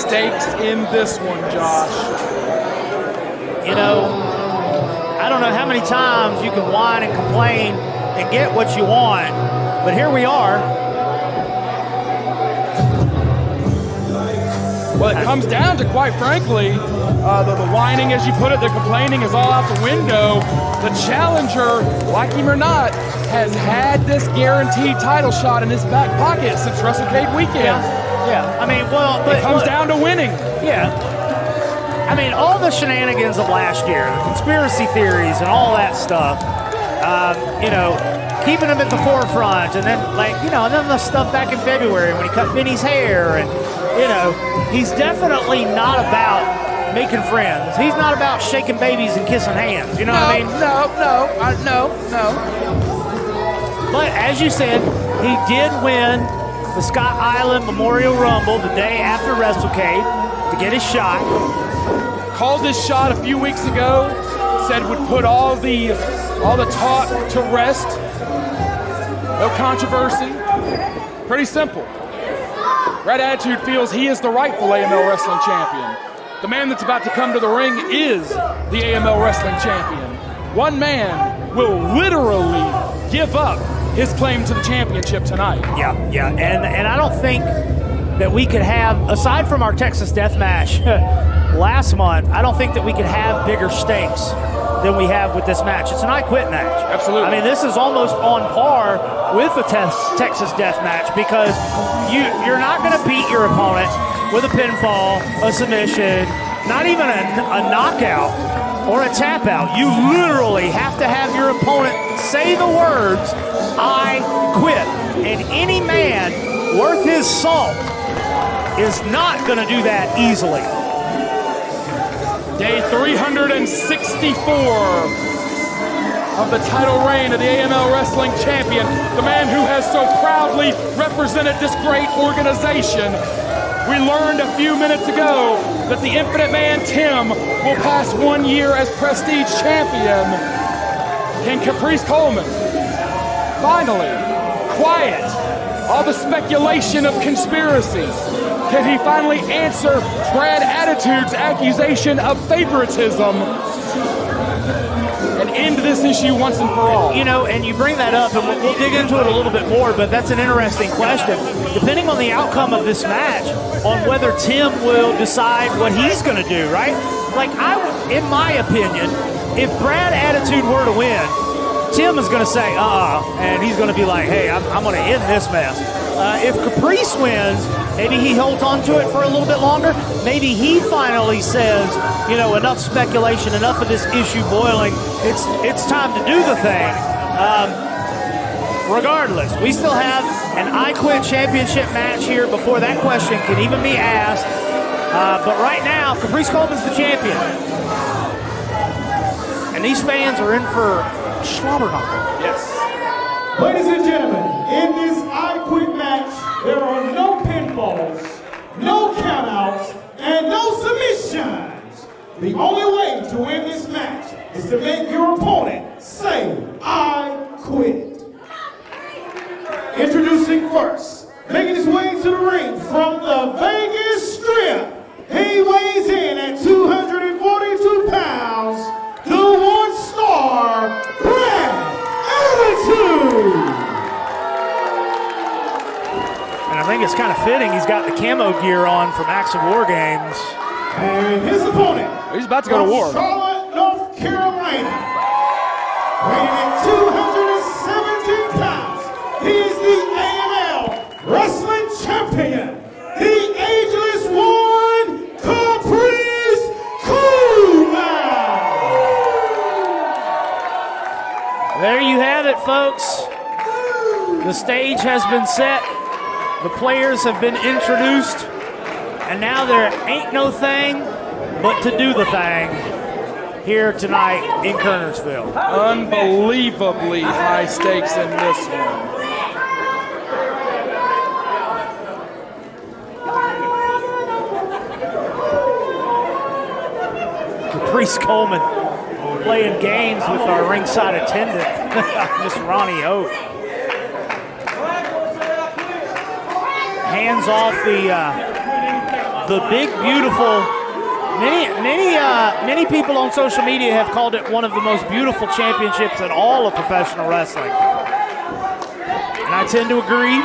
stakes in this one, Josh. You know, I don't know how many times you can whine and complain and get what you want, but here we are. Well, it comes down to, quite frankly, the whining, as you put it, the complaining is all out the window. The challenger, like him or not, has had this guaranteed title shot in his back pocket since WrestleCade weekend. Yeah. I mean, well, but it comes down to winning. Yeah. I mean, all the shenanigans of last year, the conspiracy theories and all that stuff, you know, keeping him at the forefront, and then, like, you know, and then the stuff back in February when he cut Vinny's hair, and, you know, he's definitely not about making friends. He's not about shaking babies and kissing hands. You know what I mean? No. But as you said, he did win the Scott Island Memorial Rumble the day after WrestleCade to get his shot. Called this shot a few weeks ago, said would put all the talk to rest. No controversy. Pretty simple. Red Attitude feels he is the rightful AML Wrestling Champion. The man that's about to come to the ring is the AML Wrestling Champion. One man will literally give up his claim to the championship tonight. Yeah, and I don't think that we could have, aside from our Texas Death Match last month, I don't think that we could have bigger stakes than we have with this match. It's an I Quit match. Absolutely. I mean, this is almost on par with the Texas Death Match, because you're not going to beat your opponent with a pinfall, a submission, not even a knockout or a tap out. You literally have to have your opponent say the words, "I quit." And any man worth his salt is not going to do that easily. Day 364 of the title reign of the AML Wrestling Champion, the man who has so proudly represented this great organization. We learned a few minutes ago that the Infinite Man, Tim, will pass 1 year as Prestige Champion. Can Caprice Coleman finally quiet all the speculation of conspiracies? Can he finally answer Brad Attitude's accusation of favoritism and end this issue once and for all? You know, and you bring that up, and we'll dig into it a little bit more, but that's an interesting question. Depending on the outcome of this match, on whether Tim will decide what he's going to do, right? Like, in my opinion, if Brad Attitude were to win, Tim is going to say, and he's going to be like, hey, I'm going to end this mess. If Caprice wins, maybe he holds on to it for a little bit longer. Maybe he finally says, you know, enough speculation, enough of this issue boiling. It's time to do the thing. Regardless, we still have an I Quit championship match here before that question can even be asked. But right now, Caprice Coleman's the champion. And these fans are in for slobberknocker. Yes. Ladies and gentlemen, in this I Quit match, there are no pinfalls, no countouts, and no submissions. The only way to win this match is to make your opponent say, "I quit." Introducing first, making his way to the ring from the Vegas Strip. He weighs in at 242 pounds, the one-star Brad Attitude. And I think it's kind of fitting he's got the camo gear on from Acts of War Games. And his opponent, He's about to go to war. Charlotte, North Carolina, weighing at 217 pounds. He is the AML Wrestling Champion, the ageless one, Caprice Coleman. There you have it, folks. The stage has been set. The players have been introduced. And now there ain't no thing but to do the thing here tonight in Kernersville. Unbelievably high stakes in this one. Caprice Coleman playing games with our ringside attendant, Miss Ronnie Oak. Hands off the the big, beautiful. Many people on social media have called it one of the most beautiful championships in all of professional wrestling. And I tend to agree.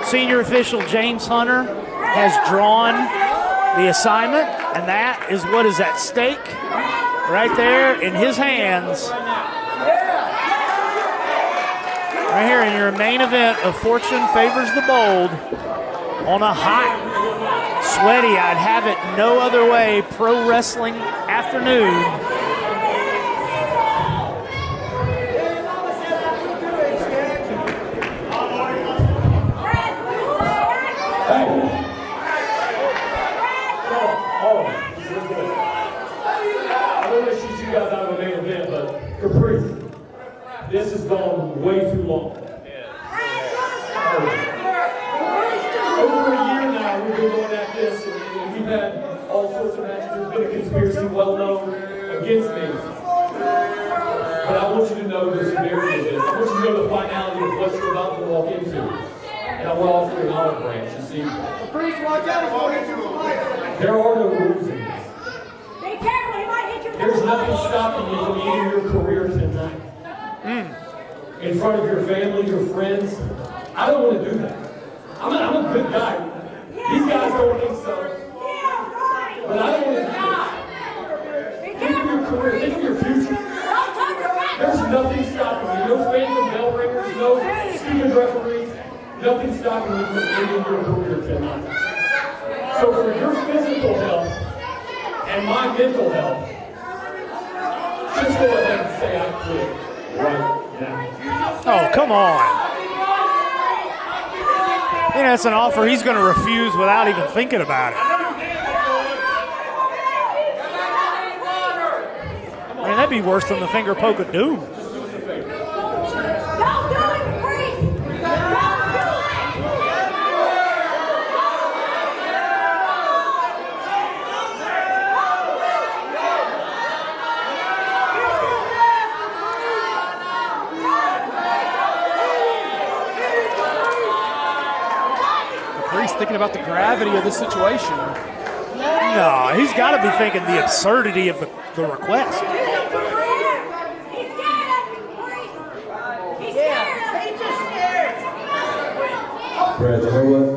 Senior official James Hunter has drawn the assignment, and that is what is at stake right there in his hands. Right here in your main event of Fortune Favors the Bold on a hot, sweaty, I'd have it no other way, pro wrestling afternoon. Caprice, this has gone way too long. Over a year now, we've been going at this, and we've had all sorts of matches. There's been a conspiracy well known against me. But I want you to know the severity of this. I want you to know the finality of what you're about to walk into. And I will offer an olive branch. You see, there are no rules in this. There's nothing stopping you from ending your career tonight. In front of your family, your friends. I don't want to do that. I'm a good guy. These guys don't think so. But I don't want to do that. Think of your career. Think of your future. There's nothing stopping you. No phantom bell ringers, no stupid referees. Nothing stopping you from ending your career tonight. So for your physical health and my mental health, just go ahead and say I quit right now. Oh, come on. I think that's an offer he's going to refuse without even thinking about it. I mean, that'd be worse than the finger poke of doom. Thinking about the gravity of the situation. No, he's got to be thinking the absurdity of the request. Brad, you know what?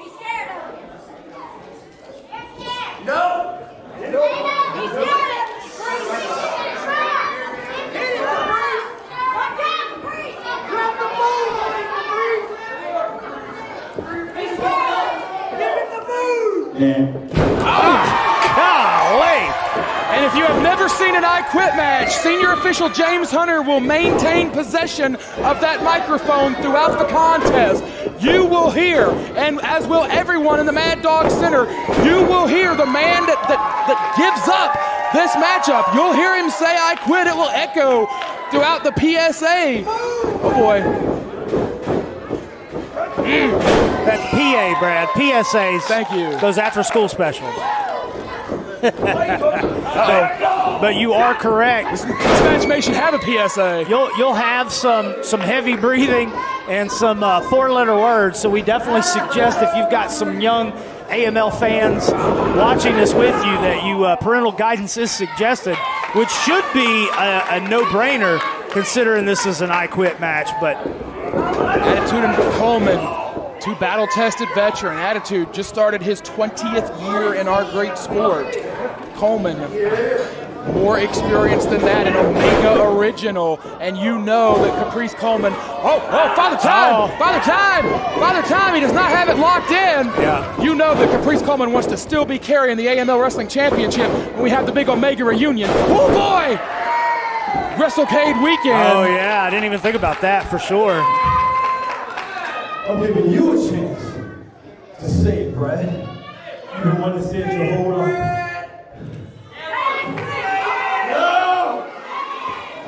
He's scared of him. No! He's scared of him. Golly! And if you have never seen an I Quit match, senior official James Hunter will maintain possession of that microphone throughout the contest. You will hear, and as will everyone in the Mad Dog Center, you will hear the man that gives up this matchup. You'll hear him say, I quit. It will echo throughout the PSA. Oh, boy. That's PA, Brad. PSAs. Thank you. Those after-school specials. But you are correct. This match may should have a PSA. You'll have some heavy breathing and some four-letter words. So we definitely suggest if you've got some young AML fans watching this with you that you parental guidance is suggested, which should be a no-brainer considering this is an I Quit match. But Attitude and Coleman, two battle-tested veteran. Attitude just started his 20th year in our great sport. Coleman, more experience than that, an Omega original, and you know that Caprice Coleman, Father Time, he does not have it locked in. Yeah. You know that Caprice Coleman wants to still be carrying the AML Wrestling Championship when we have the big Omega reunion. Oh boy! WrestleCade weekend. Oh yeah, I didn't even think about that for sure. I'm giving you a chance to say it, Brad. You the one that said your whole life.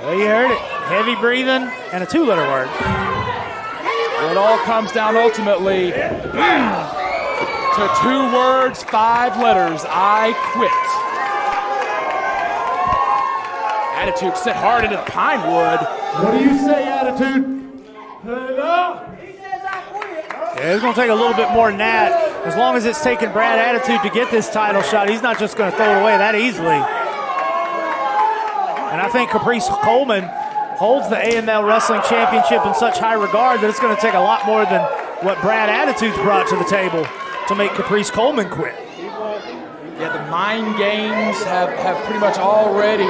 Well, you heard it. Heavy breathing and a two-letter word. Well, it all comes down ultimately to 2 words, 5 letters. I quit. Attitude set hard into the pine wood. What do you say, Attitude? Yeah, it's going to take a little bit more than that. As long as it's taking Brad Attitude to get this title shot, he's not just going to throw it away that easily. And I think Caprice Coleman holds the AML Wrestling Championship in such high regard that it's going to take a lot more than what Brad Attitude's brought to the table to make Caprice Coleman quit. Yeah, the mind games have pretty much already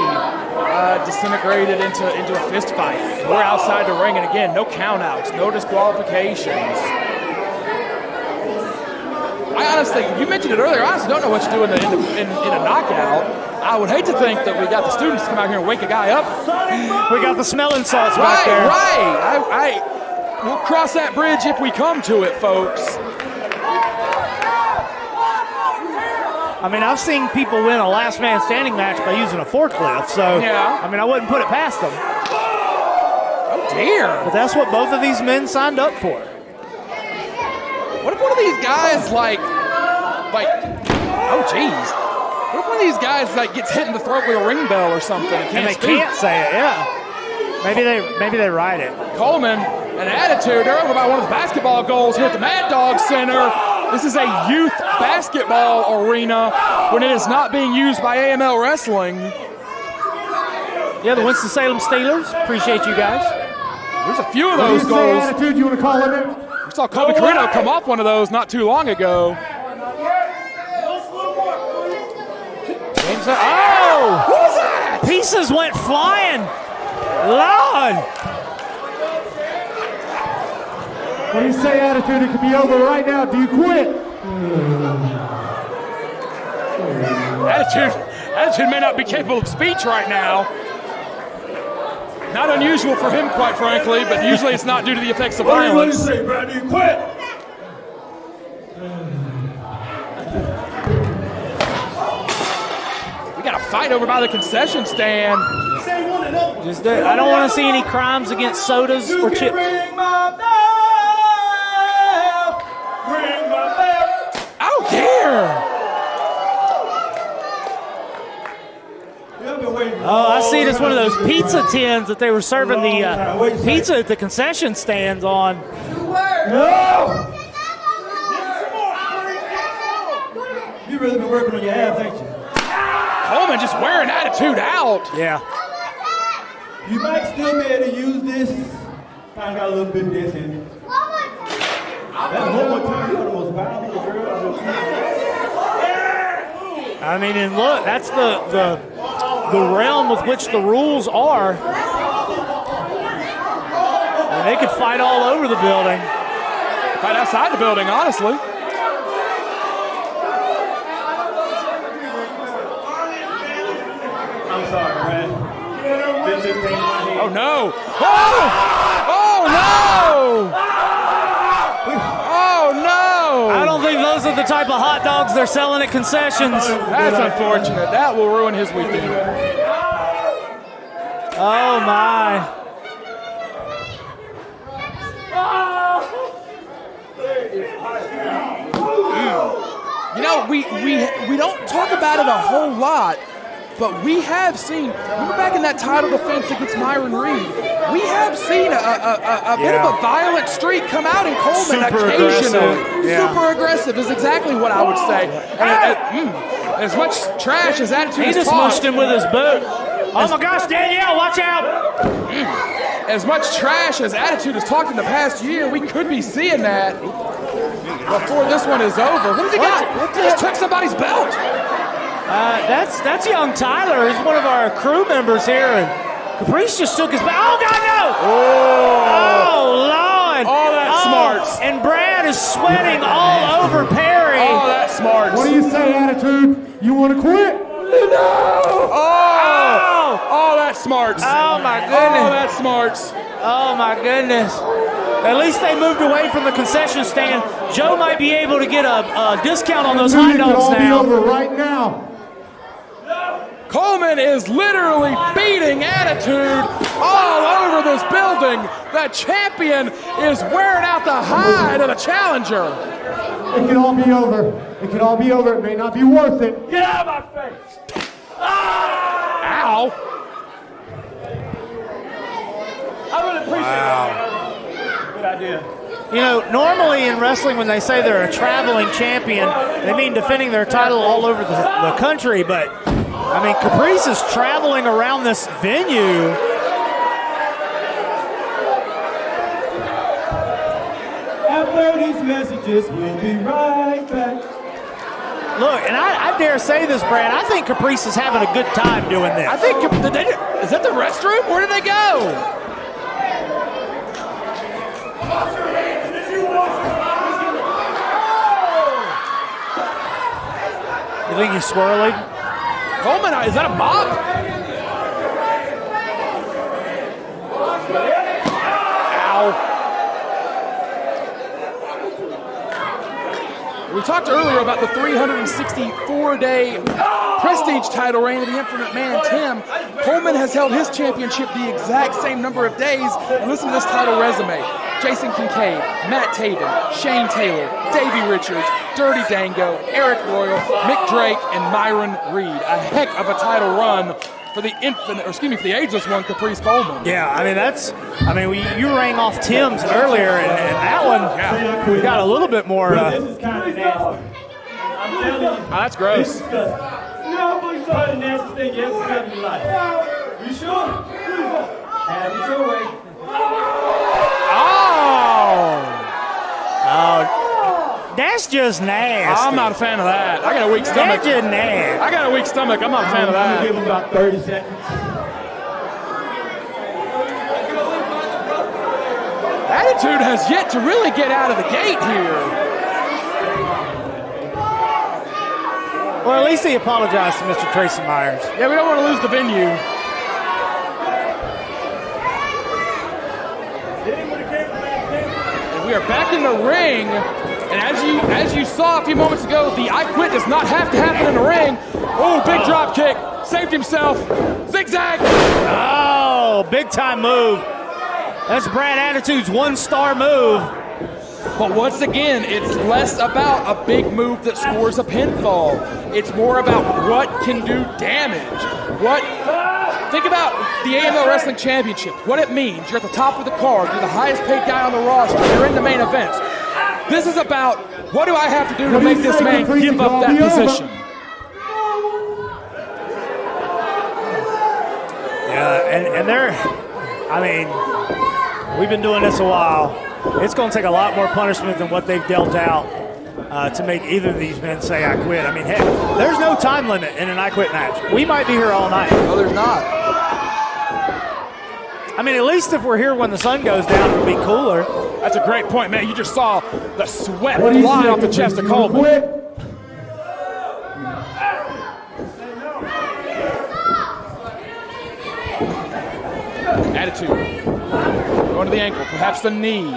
disintegrated into a fist fight. We're outside the ring, and again, no countouts, no disqualifications. I honestly, you mentioned it earlier, I honestly don't know what to do in a knockout. I would hate to think that we got the students come out here and wake a guy up. We got the smelling salts back there. Right. We'll cross that bridge if we come to it, folks. I mean, I've seen people win a last man standing match by using a forklift, so yeah. I mean, I wouldn't put it past them. Oh dear. But that's what both of these men signed up for. What if one of these guys oh geez. What if one of these guys gets hit in the throat with a ring bell or something and they can't say it, yeah. Maybe they ride it. Coleman and Attitude, they're over by one of the basketball goals here at the Mad Dog Center. This is a youth basketball arena when it is not being used by AML Wrestling. Yeah, the Winston-Salem Steelers. Appreciate you guys. There's a few of those goals. Attitude, you want to call him in? We saw Kobe Carino come off one of those not too long ago. Oh! What was that? Pieces went flying. Lord! What do you say, Attitude? It could be over right now. Do you quit? Attitude may not be capable of speech right now. Not unusual for him, quite frankly, but usually it's not due to the effects of violence. What do you say, Brad? Do you quit? We got a fight over by the concession stand. I don't want to see any crimes against sodas or chips. Oh dear! Oh, I see this one of those pizza tins that they were serving the pizza at the concession stands on. No! You really been working on your abs, ain't you? Coleman just wearing Attitude out. Yeah. You might still be able to use this. I got a little bit of this in it. That's one more time. You're the most valuable girl I've ever seen. I mean, and look, that's the realm with which the rules are. And they could fight all over the building. Fight outside the building, honestly. I'm sorry, Brad. This just came to my head. Oh no! Oh no! Oh no! I don't think those are the type of hot dogs they're selling at concessions. That's unfortunate. That will ruin his weekend. Oh my. You know, we don't talk about it a whole lot, but we have seen, remember back in that title defense against Myron Reed, we have seen a bit of a violent streak come out in Coleman occasionally. Super aggressive is exactly what I would say. As much trash as Attitude He is just talked, mushed him with his boot. Oh my gosh, Danielle, watch out! as much trash as Attitude has talked in the past year, we could be seeing that before this one is over. What has he got? He just took somebody's belt. That's young Tyler. He's one of our crew members here, and Caprice just took his back. Oh God, no! Oh Lord! Oh, that's smart. And Brad is sweating all over Perry. Oh, that's smart. What do you say, Attitude? You want to quit? No! Oh, that's smart. Oh my goodness! Oh, that's smart. Oh my goodness! At least they moved away from the concession stand. Joe might be able to get a discount on those hot dogs now. now. Be over right now. Coleman is literally beating Attitude all over this building. The champion is wearing out the hide of the challenger. It can all be over. It can all be over. It may not be worth it. Get out of my face. Ow. I really appreciate that. Good idea. You know, normally in wrestling when they say they're a traveling champion, they mean defending their title all over the country. But, I mean, Caprice is traveling around this venue. After these messages, we'll be right back. Look, and I dare say this, Brad, I think Caprice is having a good time doing this. I think, is that the restroom? Where did they go? You think he's swirling? Coleman, is that a mop? Ow. We talked earlier about the 364-day prestige title reign of the Infinite Man, Tim. Coleman has held his championship the exact same number of days. And listen to this title resume. Jason Kincaid, Matt Taven, Shane Taylor, Davey Richards, Dirty Dango, Eric Royal, Mick Drake, and Myron Reed. A heck of a title run for the for the ageless one, Caprice Coleman. Yeah, I mean, you rang off Tim's earlier, and that one got a little bit more. This is kind of nasty. I'm telling you. Oh, that's gross. You know how much the nastiest thing you ever felt in your life? You sure? Have it your way. That's just nasty. I'm not a fan of that. I got a weak stomach. That's just nasty. I got a weak stomach. I'm not a fan of I'm that. give him about 30 seconds. Attitude has yet to really get out of the gate here. Well, at least he apologized to Mr. Tracy Myers. Yeah, we don't want to lose the venue. And we are back in the ring. And as you saw a few moments ago, the I Quit does not have to happen in the ring. Oh, big drop kick. Saved himself. Zigzag. Oh, big time move. That's Brad Attitude's one-star move. But once again, it's less about a big move that scores a pinfall. It's more about what can do damage. Think about the AML Wrestling Championship, what it means. You're at the top of the card. You're the highest paid guy on the roster. You're in the main events. This is about what do I have to do to make this man give up that position. Yeah, and they're, I mean, we've been doing this a while. It's going to take a lot more punishment than what they've dealt out to make either of these men say I quit. I mean, heck, there's no time limit in an I Quit match. We might be here all night. No, there's not. I mean, at least if we're here when the sun goes down, it'll be cooler. That's a great point, man. You just saw the sweat fly off the chest of Coleman. Attitude. Going to the ankle, perhaps the knee.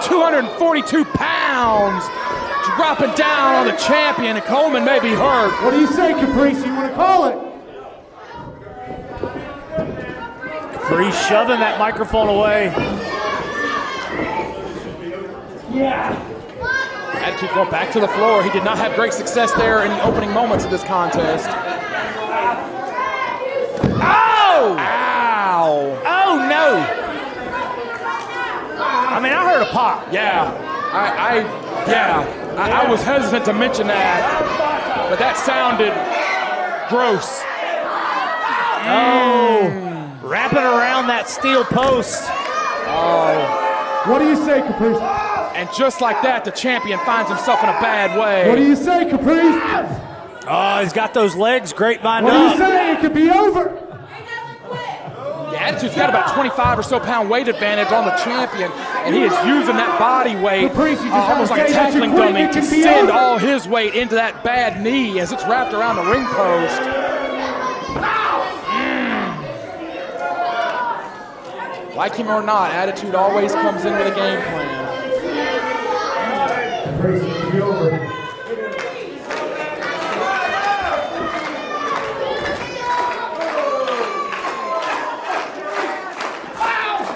242 pounds. Dropping down on the champion, and Coleman may be hurt. What do you say, Caprice? You want to call it? Caprice shoving that microphone away. Yeah. Attitude going back to the floor. He did not have great success there in the opening moments of this contest. Oh! Ow! Oh, no! I mean, I heard a pop. Yeah, I was hesitant to mention that, but that sounded gross. Oh, wrapping around that steel post. Oh. What do you say, Caprice? And just like that, the champion finds himself in a bad way. What do you say, Caprice? Oh, he's got those legs grapevined What do up. you say? It could be over. The Attitude's got about 25 or so pound weight advantage on the champion, and he is using that body weight Caprice, you just almost like a say that tackling you quit, dummy it to could be send over. all his weight into that bad knee as it's wrapped around the ring post. Like him or not, Attitude always comes in with a game plan. Caprice, it could be over.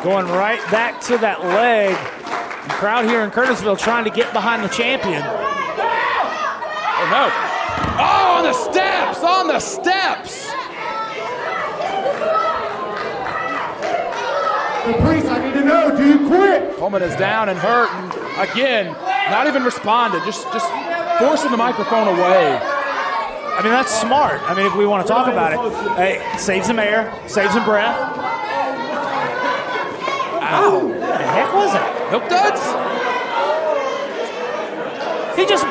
Going right back to that leg. The crowd here in Curtisville trying to get behind the champion. Oh no. Oh, on the steps, on the steps. Caprice, I need to know, do you quit? Coleman is down and hurt, and again, not even responded, just forcing the microphone away. I mean, that's smart. I mean, if we want to talk about it, hey, save some air, save some breath. Ow! What the heck was that? Milk duds? He just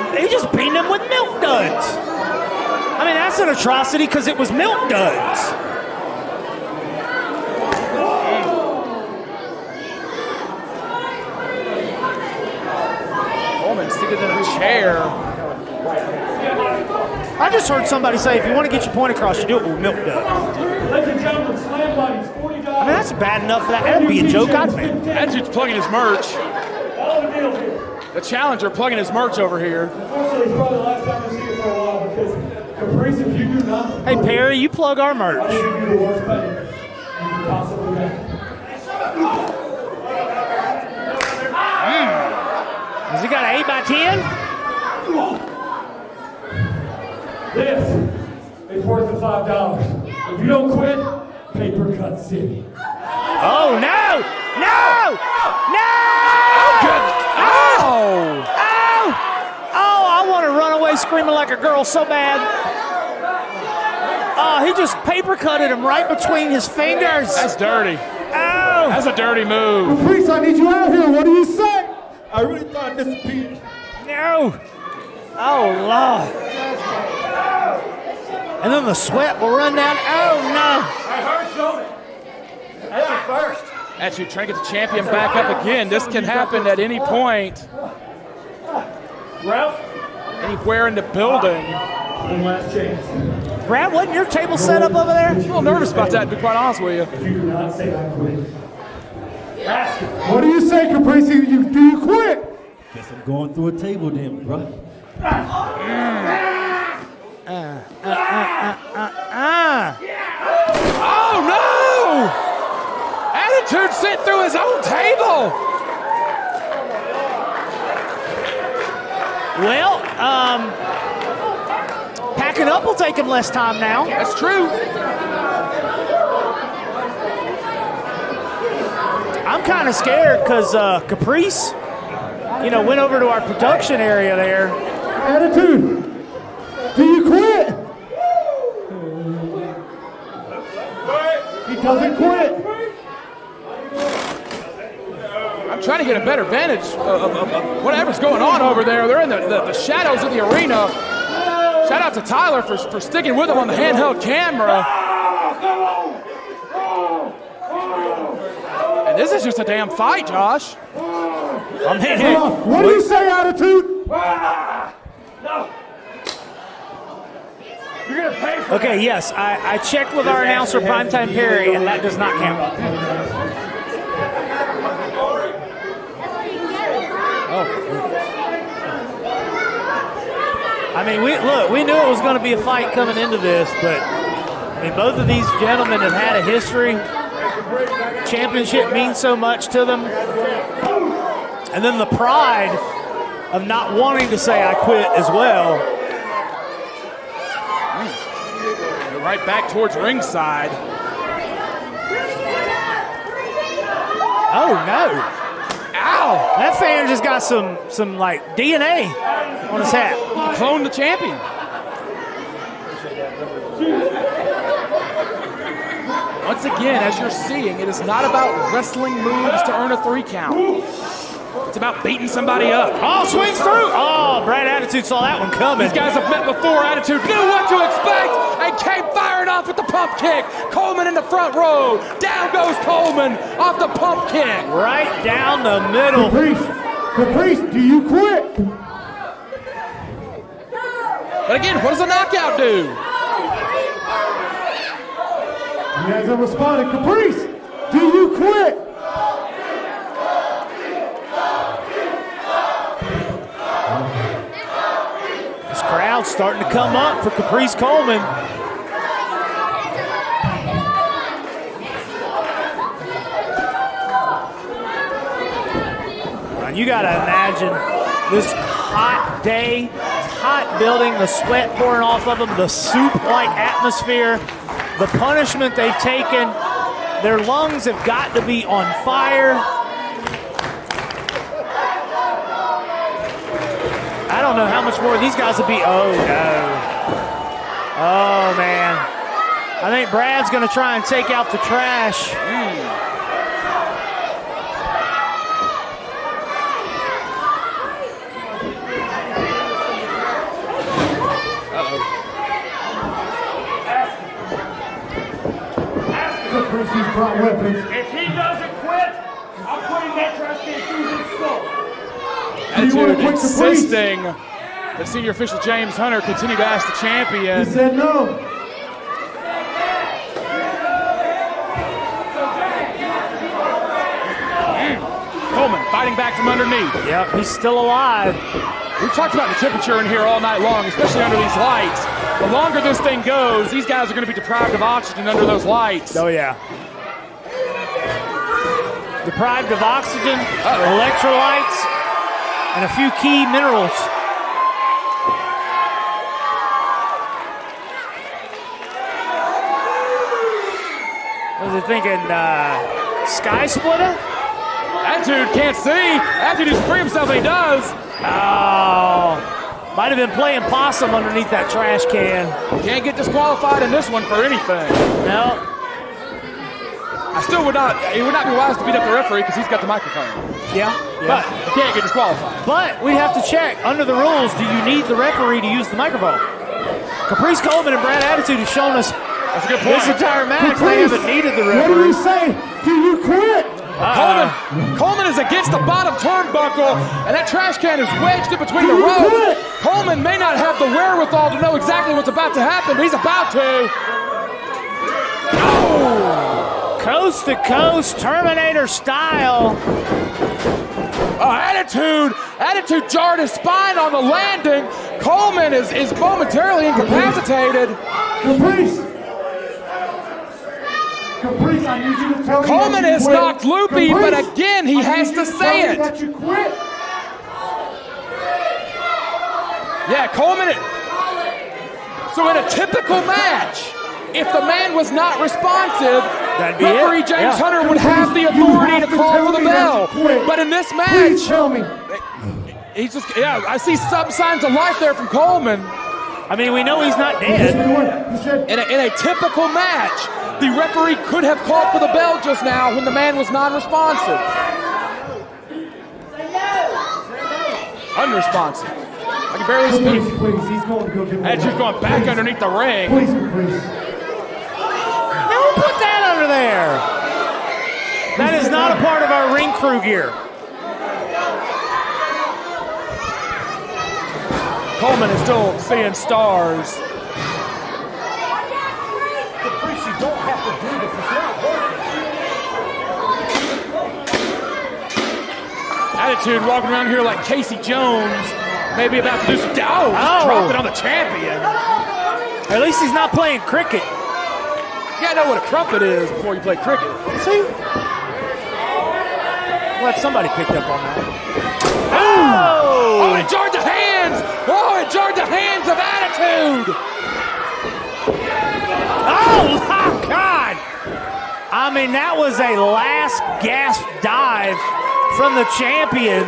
beamed him with milk duds. I mean, that's an atrocity because it was milk duds. Coleman sticking in a chair. I just heard somebody say, if you want to get your point across, you do it with milk duds. Ladies and gentlemen, Slam Buddies, $40. I mean, that's bad enough for that. That'd be a joke I'd make. Attitude's plugging his merch. All the deals here. The challenger plugging his merch over here. Unfortunately, it's probably the last time we'll see it for a while because Caprice, if you do not, Hey, Perry, you plug our I merch. think you do the worst pay you can possibly have. Has he got an 8x10? This is worth the $5. If you don't quit, Paper Cut City. Oh, no! No! No! Ow! Oh! Oh, I want to run away screaming like a girl so bad. Oh, he just paper cutted him right between his fingers. That's dirty. Oh! That's a dirty move. Caprice, I need you out here. What do you say? I really thought this would be. No! Oh, Lord. And then the sweat will run down. Oh, no. I heard something. That's a first. Attitude trying to get the champion back up again. This can happen at any point, Ralph, anywhere in the building. one last chance. Brad, wasn't your table set up over there? I'm a little nervous about that, to be quite honest with you. If you do not say I quit, ask him. What do you say, Caprice? Do you quit? Guess I'm going through a table then, bro. Oh, no! Attitude sent through his own table. Well, packing up will take him less time now. That's true. I'm kind of scared because Caprice, went over to our production area there. Attitude, do you quit? He doesn't quit. I'm trying to get a better vantage of whatever's going on over there. They're in the shadows of the arena. Shout out to Tyler for sticking with him on the handheld camera. And this is just a damn fight, Josh. I mean, What do you say, Attitude? You're gonna pay for okay, yes, I checked with our announcer, Primetime Perry, and that does not count. I mean, we knew it was going to be a fight coming into this, but I mean, both of these gentlemen have had a history. Championship means so much to them. And then the pride of not wanting to say I quit as well. Right back towards ringside. Oh, no. Ow! That fan just got some like DNA on his hat. Clone the champion. Once again, as you're seeing, it is not about wrestling moves to earn a 3 count. It's about beating somebody up. Oh, swings through. Oh, Brad Attitude saw that one coming. These guys have met before. Attitude knew what to expect and came firing off with the pump kick. Coleman in the front row. Down goes Coleman off the pump kick. Right down the middle. Caprice, do you quit? But again, what does a knockout do? He hasn't responded. Caprice, do you quit? This crowd's starting to come up for Caprice Coleman. And you got to imagine this hot day, hot building, the sweat pouring off of them, the soup-like atmosphere, the punishment they've taken. Their lungs have got to be on fire. I don't know how much more these guys will be. Oh, no. Oh, man. I think Brad's going to try and take out the trash. Caprice's brought weapons. If he doesn't quit, I'm putting that trash can through his skull. Attitude insisting that senior official James Hunter continue to ask the champion. He said no. Coleman fighting back from underneath. Yep, he's still alive. We've talked about the temperature in here all night long, especially under these lights. The longer this thing goes, these guys are going to be deprived of oxygen under those lights. Oh, yeah. Deprived of oxygen, electrolytes, and a few key minerals. What was he thinking? Sky splitter? Attitude can't see. Attitude is free himself, and he does. Oh, might have been playing possum underneath that trash can. Can't get disqualified in this one for anything. No. I still would not, it would not be wise to beat up the referee because he's got the microphone. Yeah. But you can't get disqualified. But we have to check. Under the rules, do you need the referee to use the microphone? Caprice Coleman and Brad Attitude have shown us That's a good point. this entire match they Caprice, haven't needed the what do you referee. say? Do you quit? Coleman is against the bottom turnbuckle, and that trash can is wedged in between the You ropes. quit. Coleman may not have the wherewithal to know exactly what's about to happen, but he's about to. Coast to coast, Terminator style. Attitude jarred his spine on the landing. Coleman is momentarily incapacitated. Caprice, I need you to tell me Coleman that you is quit. knocked loopy, Caprice, but again, he I has need to you say tell me it. that you quit. Yeah, Coleman. So in a typical match, if the man was not responsive, That'd be referee it. James Yeah. Hunter would have the You authority have to to call tell for the me that bell. you quit. But in this Please match, tell me. he's just, I see some signs of life there from Coleman. I mean, we know he's not He dead. said, In a typical match, the referee could have called for the bell just now when the man was non-responsive. Unresponsive. I can barely speak. please, he's going to go get more. Attitude's going back underneath the ring. Please, Caprice. No, put that under there. That is not a part of our ring crew gear. Coleman is still seeing stars. Caprice, you don't have to do this. It's not working. Attitude walking around here like Casey Jones, maybe about to do some. Oh, just dropped it on the champion. At least he's not playing cricket. You gotta know what a crumpet is before you play cricket. See? Glad somebody picked up on that. Oh, it jarred the hands! Oh, it jarred the hands of Attitude! Oh, my God! I mean, that was a last gasp dive from the champion.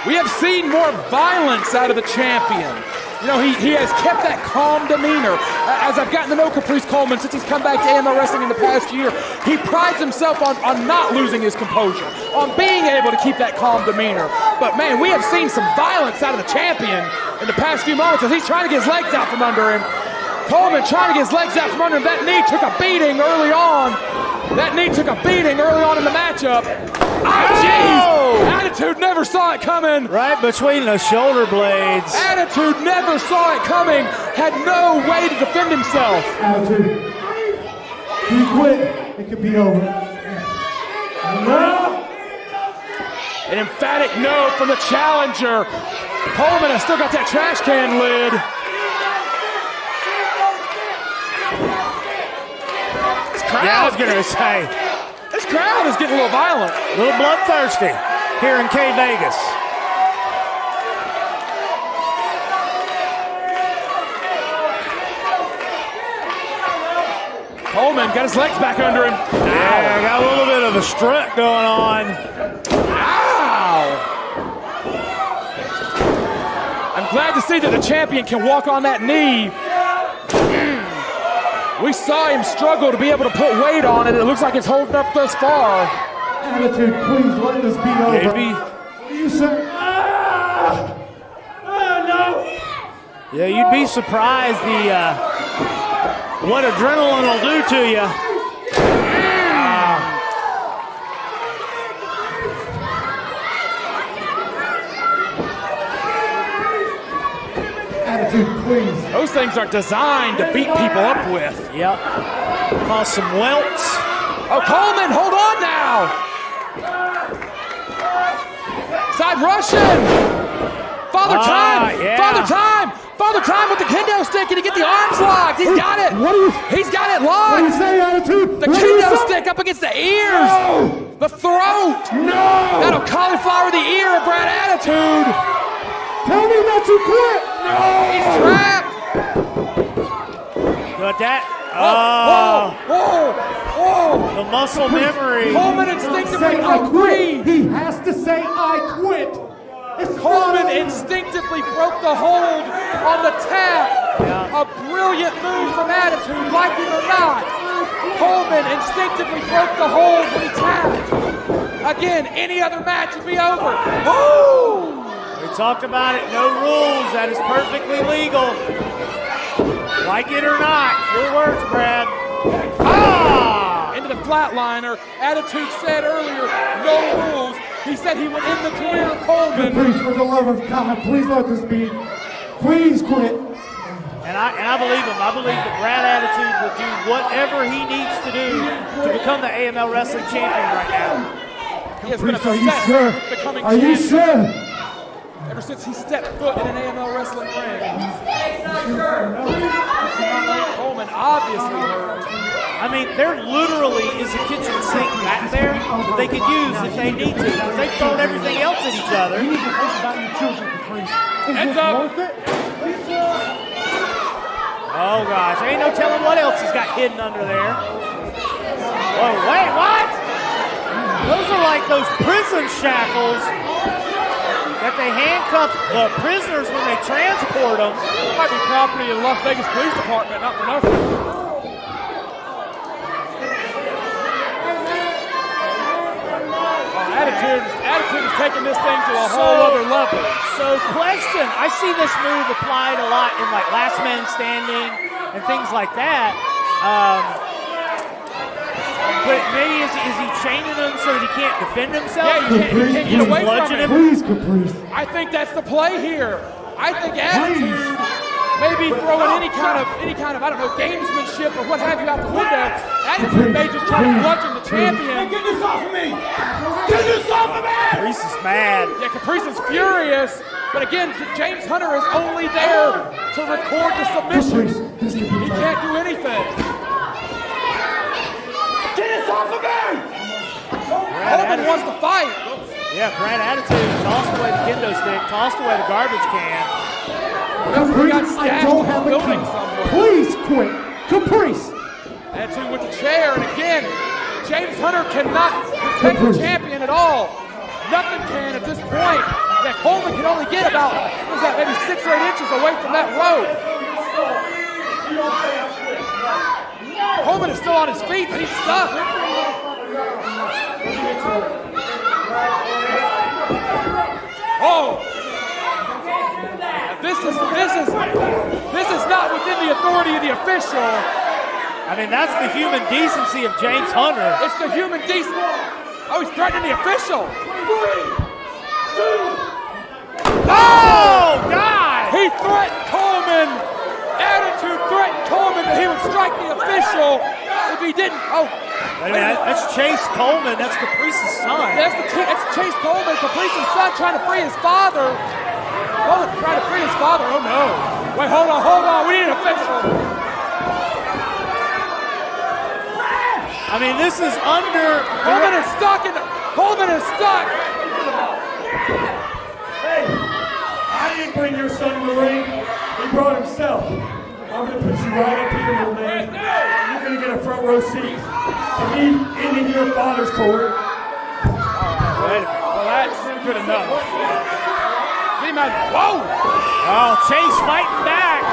We have seen more violence out of the champion. You know, he has kept that calm demeanor. As I've gotten to know Caprice Coleman since he's come back to AML Wrestling in the past year, he prides himself on not losing his composure, on being able to keep that calm demeanor. But man, we have seen some violence out of the champion in the past few moments as he's trying to get his legs out from under him. Coleman trying to get his legs out from under him. That knee took a beating early on. That knee took a beating early on in the matchup. Oh, jeez! Attitude never saw it coming. Right between the shoulder blades. Attitude never saw it coming. Had no way to defend himself. Attitude. He quit. It could be over. No. An emphatic no from the challenger. Coleman has still got that trash can lid. Yeah, I was going to say. This crowd is getting a little violent. A little bloodthirsty here in K Vegas. Coleman got his legs back under him. Yeah, got a little bit of a strut going on. Ow! I'm glad to see that the champion can walk on that knee. We saw him struggle to be able to put weight on it. It looks like it's holding up thus far. Attitude, please let this be over. Maybe. What do you say? No. Yeah, you'd be surprised what adrenaline will do to you. Attitude, please. Those things are designed to beat people up with. Yep. Cause some welts. Oh, Coleman, hold on now. Side Russian. Father time. Yeah. Father time. Father time with the kendo stick. Can he get the arms locked? He's got it. He's got it What do you locked. say, Attitude? The What do you kendo say? stick up against the ears. No. The throat. No. That'll cauliflower the ear of Brad Attitude. Tell me that you quit. No. He's trapped. Got that? Whoa. The muscle memory. Coleman instinctively Say I broke quit. free. He has to say I quit. It's Coleman not over. instinctively broke the hold on the tap. Yeah. A brilliant move from Attitude, like it or not. Coleman instinctively broke the hold when he tapped. Again, any other match would be over. Woo! We talked about it, no rules. That is perfectly legal. Like it or not, your words, Brad. Into the flatliner. Attitude said earlier, no rules. He said he would end the career of Coleman. Please, for the love of God, please let this be. Please quit. And I believe him. I believe that Brad Attitude will do whatever he needs to do to become the AML Wrestling Champion right now. He has been Are you obsessed sure? with becoming Are you champion sure? ever since he stepped foot in an AML wrestling ring. Coleman obviously hurt. I mean, there literally is a kitchen sink back there that they could use if they need to, because they've thrown everything else at each other. You need to think about your children, Caprice. Is Heads this up. worth it? Oh gosh, ain't no telling what else he's got hidden under there. Whoa, wait, what? Those are like those prison shackles that they handcuff the prisoners when they transport them. Might be property of the Las Vegas Police Department, not for nothing. Attitude is taking this thing to a whole other level. So question, I see this move applied a lot in like last man standing and things like that. But maybe is he chaining him so that he can't defend himself? Yeah, he can't get away from it. Please, Caprice. I think that's the play here. I think Attitude maybe throwing any kind of I don't know, gamesmanship or what have you out the window. Attitude may just try to bludgeon the champion. Get this off of me! Get this off of me! Caprice is mad. Yeah, Caprice is furious, but again, James Hunter is only there to record the submission. This could be He can't do anything. Get this off of me! Coleman wants to fight. Yeah, Brad Attitude tossed away the kendo stick, tossed away the garbage can. He got Caprice, I stashed don't in have the a building key. somewhere. Please quit. Caprice. Attitude with the chair, and again, James Hunter cannot protect the champion at all. Nothing can at this point. Yeah, Coleman can only get about, what is that, maybe 6 or 8 inches away from that rope. Coleman is still on his feet, but he's stuck. Oh! This is not within the authority of the official. I mean, that's the human decency of James Hunter. It's the human decency. Oh, he's threatening the official. 3, 2, Oh, God! He threatened Coleman. Attitude threatened Coleman that he would strike the official if he didn't. Oh, Wait a minute, that's Chase Coleman. That's Caprice's son. that's Chase Coleman, Caprice's son, trying to free his father. Coleman trying to free his father. Oh no! Wait, hold on. We need an official. I mean, this is under. Coleman is stuck. Coleman is stuck. Hey, I didn't bring your son in the ring. He brought himself. I'm gonna put you right up here, little man. You going to get a front row seat to me ending your father's career. Well, that's good enough. Get him out. Whoa! Oh, Chase fighting back.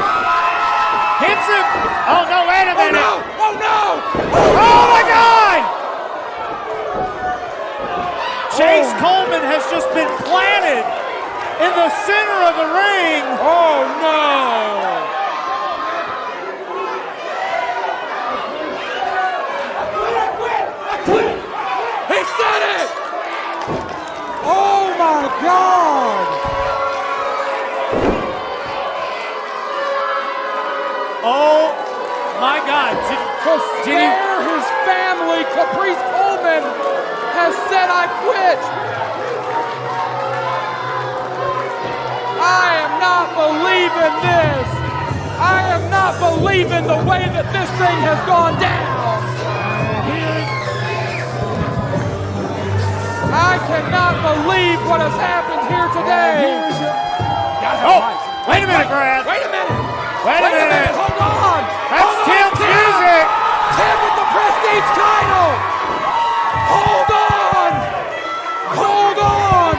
Hits him. Oh, no, wait a minute. Oh, no! Oh, no! Oh, my God! Chase Coleman has just been planted in the center of the ring. Oh, no! He said it! Oh, my God! Oh, my God. To scare his family, Caprice Coleman has said, I quit. I am not believing this. I am not believing the way that this thing has gone down. I cannot believe what has happened here today. Oh, wait a minute, Brad. Wait a minute. Wait a minute. Hold on. That's Tim's music. Tim with the Prestige title. Hold on. Hold on.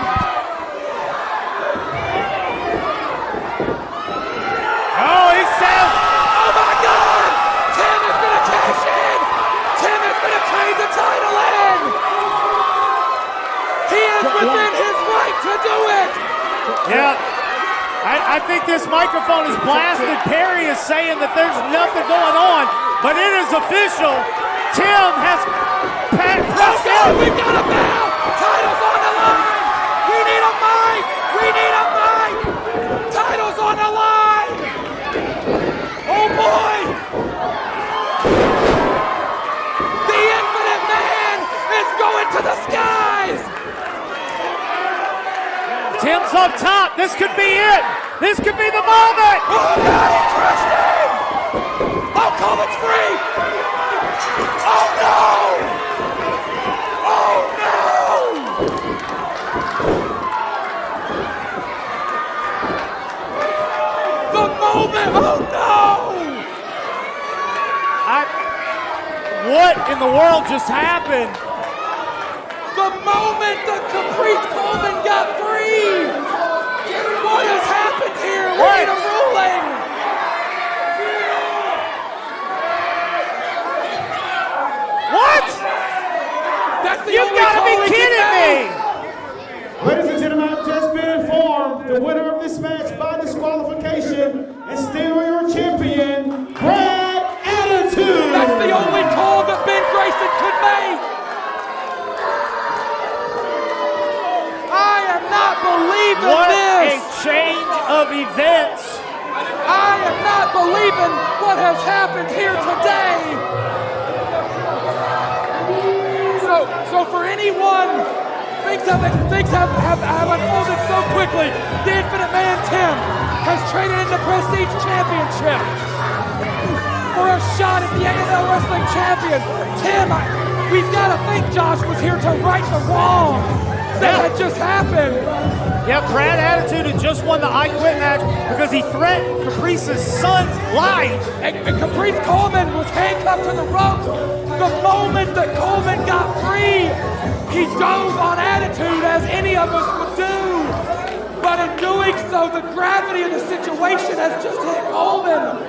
Oh, he says. Oh my God. Tim is going to cash in. Tim is going to trade the title in. He is within his right to do it. Yeah. I think this microphone is blasted. Perry is saying that there's nothing going on, but it is official. Tim has pressed in. We've got a bell. Title's on the line. We need a mic. We need a mic. Title's on the line. Oh boy. The Infinite Man is going to the skies. Tim's up top. This could be it. This could be the moment. Oh no, he crushed him. Oh, Coleman's free. Oh no. Oh no. The moment. Oh no. What in the world just happened? The moment that Caprice Coleman got free! What has happened here? We need a ruling! What? That's the You've only got to call be he kidding can me! make. Ladies and gentlemen, I've just been informed the winner of this match by disqualification is still your champion, Brad Attitude. That's the only call that Ben Grayson could make. I am not believing What this. a change of events. I am not believing what has happened here today. So for anyone, things have unfolded so quickly. The Infinite Man Tim has traded in the Prestige Championship for a shot at the AML Wrestling Champion. Tim, we've got to think Josh was here to right the wrong that had just happened. Yeah, Brad Attitude had just won the I Quit match because he threatened Caprice's son's life. And Caprice Coleman was handcuffed to the ropes. The moment that Coleman got free, he dove on Attitude as any of us would do. But in doing so, the gravity of the situation has just hit Coleman.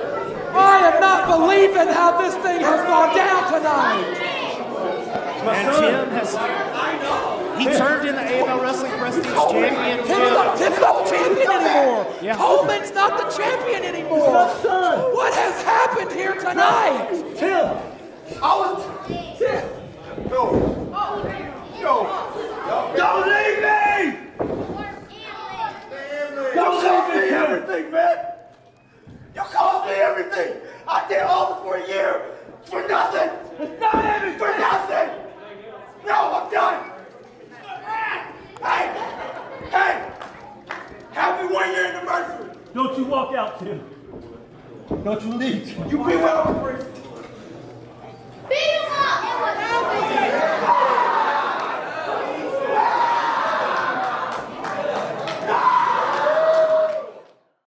I am not believing how this thing has gone down tonight. And Tim has, he turned in the AML Wrestling Prestige Championship. Tim's not the champion anymore. Yeah. Coleman's not the champion anymore. What has happened here tonight? Don't leave me! Don't cost me everything, man! You cost me everything! I did all this for a year! For nothing! It's not everything! For nothing! No, I'm done! Hey! Happy 1 year anniversary! Don't you walk out, Tim. Don't you leave. You be well,